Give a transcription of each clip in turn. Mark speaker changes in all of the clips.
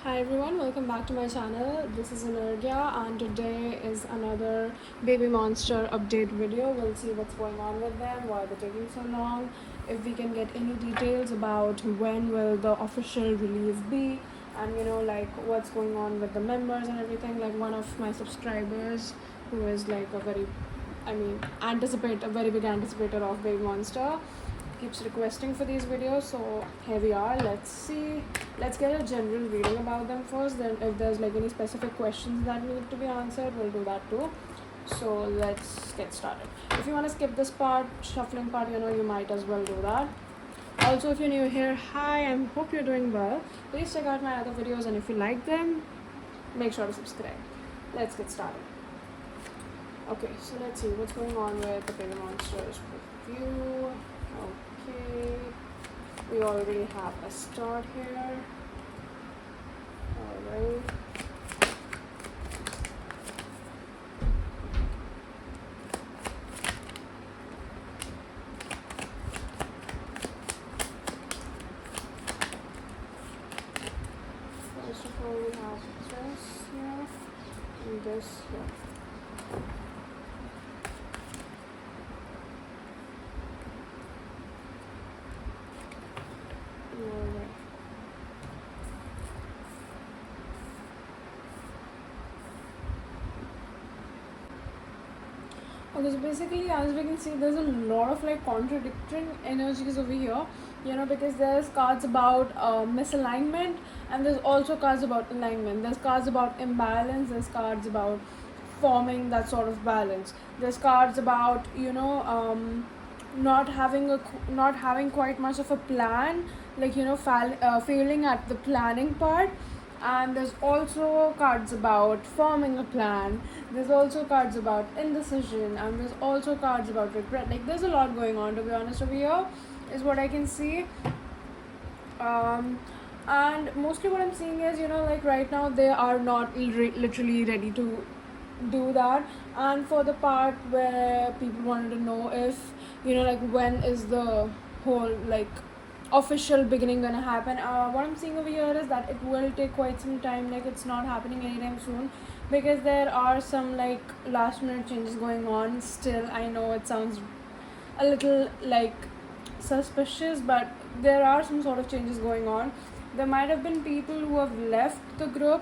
Speaker 1: Hi everyone, welcome back to my channel. This is Anarghya and today is another baby monster update video. We'll see what's going on with them, why they're taking so long, if we can get any details about when will the official release be, and like what's going on with the members and everything. Like one of my subscribers who is like a very big anticipator of baby monster keeps requesting for these videos, so here we are. Let's get a general reading about them first, then if there's like any specific questions that need to be answered, we'll do that too. So let's get started. If you want to skip this part, shuffling part, you might as well do that. Also, if you're new here, hi, I hope you're doing well. Please check out my other videos, and if you like them, make sure to subscribe. Let's get started. Okay, so let's see what's going on with the baby monsters with you. Okay, we already have a start here. Alright. First of all, we have this here and this here. Okay, so basically, as we can see, there's a lot of like contradicting energies over here, because there's cards about misalignment, and there's also cards about alignment. There's cards about imbalance, there's cards about forming that sort of balance. There's cards about not having quite much of a plan, like failing at the planning part. And there's also cards about forming a plan. There's also cards about indecision, and there's also cards about regret. Like there's a lot going on, to be honest, over here is what I can see. And mostly what I'm seeing is, like right now they are not literally ready to do that. And for the part where people wanted to know if like when is the whole like official beginning gonna happen, what I'm seeing over here is that it will take quite some time. Like it's not happening anytime soon, because there are some like last minute changes going on still. I know it sounds a little like suspicious, but there are some sort of changes going on. There might have been people who have left the group.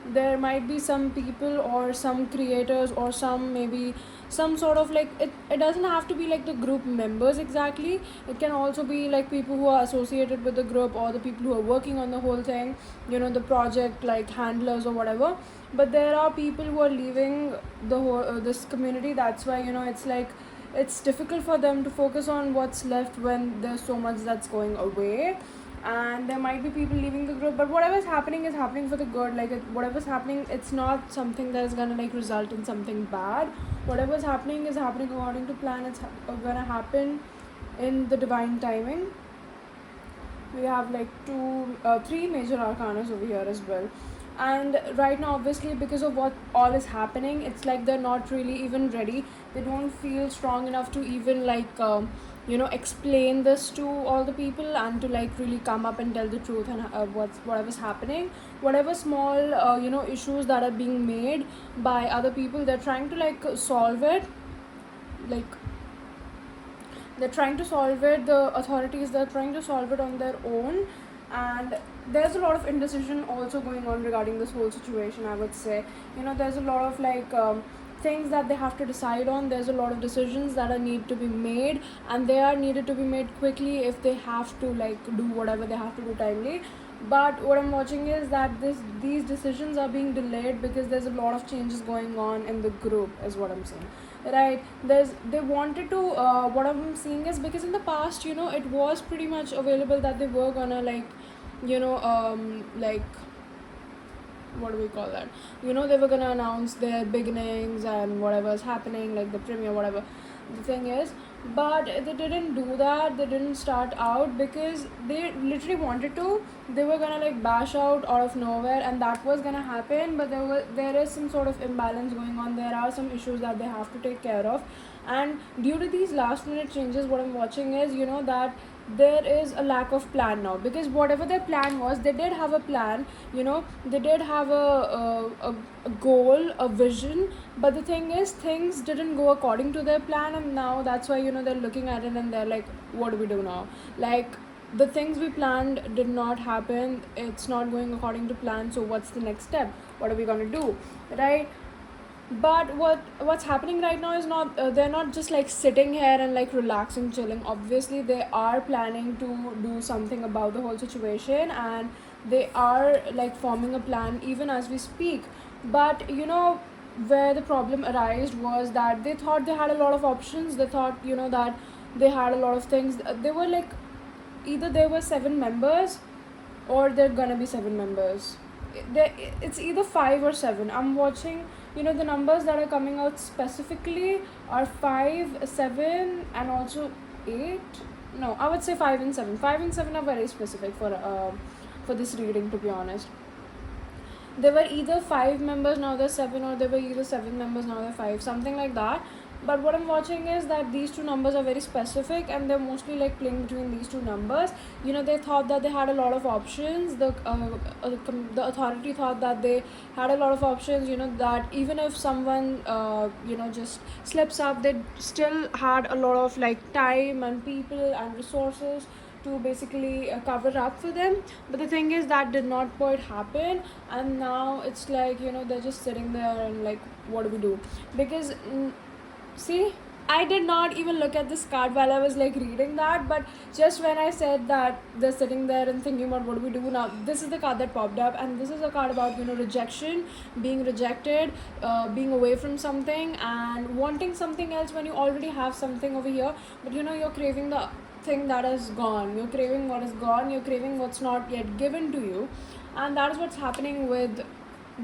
Speaker 1: There might be some people or some creators or maybe some sort of like it doesn't have to be like the group members exactly. It can also be like people who are associated with the group, or the people who are working on the whole thing, the project, like handlers or whatever. But there are people who are leaving the whole this community. That's why it's like it's difficult for them to focus on what's left when there's so much that's going away. And there might be people leaving the group, but whatever's happening is happening for the good. Like whatever's happening, it's not something that's gonna like result in something bad. Whatever's happening is happening according to plan. It's gonna happen in the divine timing. We have like three major arcanas over here as well. And right now, obviously, because of what all is happening, it's like they're not really even ready. They don't feel strong enough to even like explain this to all the people, and to like really come up and tell the truth, and whatever's happening, whatever small issues that are being made by other people, they're trying to like solve it. Like they're trying to solve it, the authorities, they're trying to solve it on their own. And there's a lot of indecision also going on regarding this whole situation, I would say. There's a lot of like things that they have to decide on. There's a lot of decisions that are need to be made, and they are needed to be made quickly if they have to like do whatever they have to do timely. But what I'm watching is that these decisions are being delayed because there's a lot of changes going on in the group, is what I'm saying. Right, they wanted to what I'm seeing is, because in the past it was pretty much available that they were gonna like like what do we call that, they were gonna announce their beginnings and whatever's happening, like the premiere, whatever the thing is. But they didn't do that. They didn't start out because they literally wanted to. They were gonna like bash out of nowhere, and that was gonna happen. But there is some sort of imbalance going on. There are some issues that they have to take care of, and due to these last minute changes, what I'm watching is that there is a lack of plan now, because whatever their plan was, they did have a plan, they did have a goal, a vision, but the thing is things didn't go according to their plan, and now that's why they're looking at it and they're like, what do we do now? Like, the things we planned did not happen, it's not going according to plan, so what's the next step? What are we going to do, right? But what's happening right now is not, they're not just like sitting here and like relaxing, chilling. Obviously they are planning to do something about the whole situation, and they are like forming a plan even as we speak. But where the problem arose was that they thought they had a lot of options, they thought that they had a lot of things. They were like, either there were 7 members or there are gonna be 7 members. It's either 5 or 7. I'm watching, the numbers that are coming out specifically are 5, 7, and also 8. No, I would say 5 and 7. 5 and 7 are very specific for this reading, to be honest. There were either 5 members, now they're 7, or there were either 7 members, now they're 5, something like that. But what I'm watching is that these two numbers are very specific, and they're mostly like playing between these two numbers. They thought that they had a lot of options. The authority thought that they had a lot of options. That even if someone just slips up, they still had a lot of like time and people and resources to basically cover up for them. But the thing is that did not quite happen, and now it's like they're just sitting there and like, what do we do? Because see, I did not even look at this card while I was like reading that, but just when I said that they're sitting there and thinking about what do we do now, this is the card that popped up, and this is a card about rejection, being rejected, being away from something and wanting something else when you already have something over here. But you're craving the thing that is gone, you're craving what is gone, you're craving what's not yet given to you, and that is what's happening with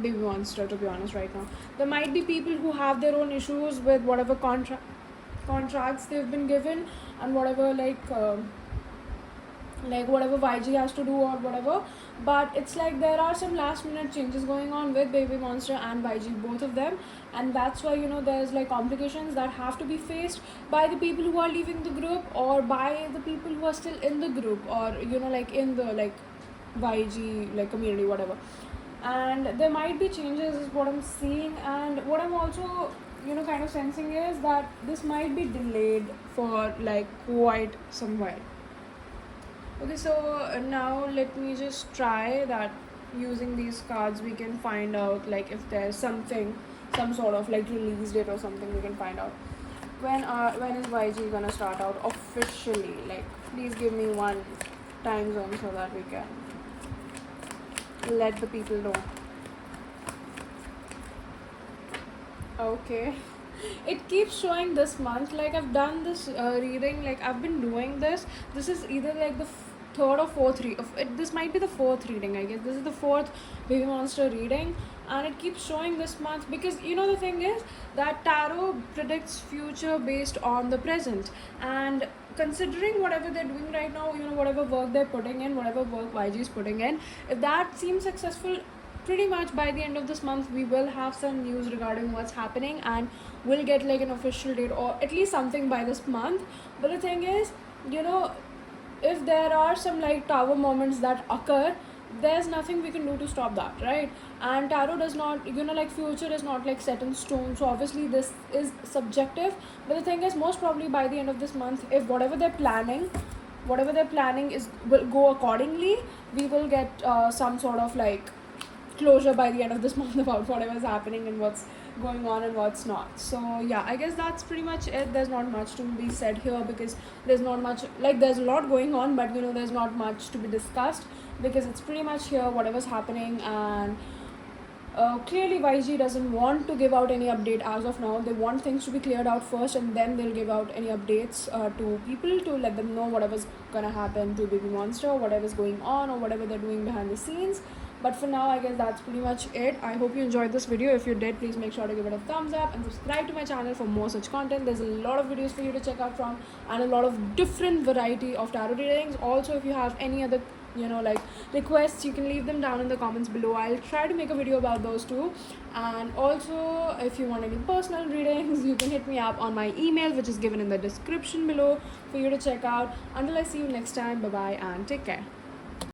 Speaker 1: baby monster, to be honest. Right now there might be people who have their own issues with whatever contracts they've been given, and whatever whatever YG has to do or whatever. But it's like there are some last minute changes going on with baby monster and YG, both of them, and that's why there's like complications that have to be faced by the people who are leaving the group, or by the people who are still in the group, or like in the like YG like community, whatever. And there might be changes is what I'm seeing, and what I'm also kind of sensing is that this might be delayed for like quite some while. Okay, so now let me just try that. Using these cards we can find out like if there's some sort of like release date or something. We can find out when is YG gonna start out officially. Like, please give me one time zone so that we can let the people know. Okay, it keeps showing this month. Like, I've done this reading, like I've been doing this is either like the third or fourth this might be the fourth reading, I guess. This is the fourth baby monster reading, and it keeps showing this month because the thing is that tarot predicts future based on the present, and considering whatever they're doing right now, whatever work they're putting in, whatever work YG is putting in, if that seems successful, pretty much by the end of this month we will have some news regarding what's happening, and we'll get like an official date or at least something by this month. But the thing is, if there are some like tower moments that occur, there's nothing we can do to stop that, right? And tarot does not, like future is not like set in stone, so obviously this is subjective. But the thing is, most probably by the end of this month, if whatever they're planning is will go accordingly, we will get some sort of like closure by the end of this month about whatever is happening and what's going on and what's not. So yeah, I guess that's pretty much it. There's not much to be said here because there's not much, like there's a lot going on, but there's not much to be discussed because it's pretty much here whatever's happening. And clearly YG doesn't want to give out any update as of now. They want things to be cleared out first, and then they'll give out any updates to people to let them know whatever's gonna happen to baby monster, whatever's going on, or whatever they're doing behind the scenes. But for now, I guess that's pretty much it. I hope you enjoyed this video. If you did, please make sure to give it a thumbs up and subscribe to my channel for more such content. There's a lot of videos for you to check out from, and a lot of different variety of tarot readings. Also, if you have any other like requests, you can leave them down in the comments below. I'll try to make a video about those too. And also, if you want any personal readings, you can hit me up on my email, which is given in the description below for you to check out. Until I see you next time, bye bye and take care.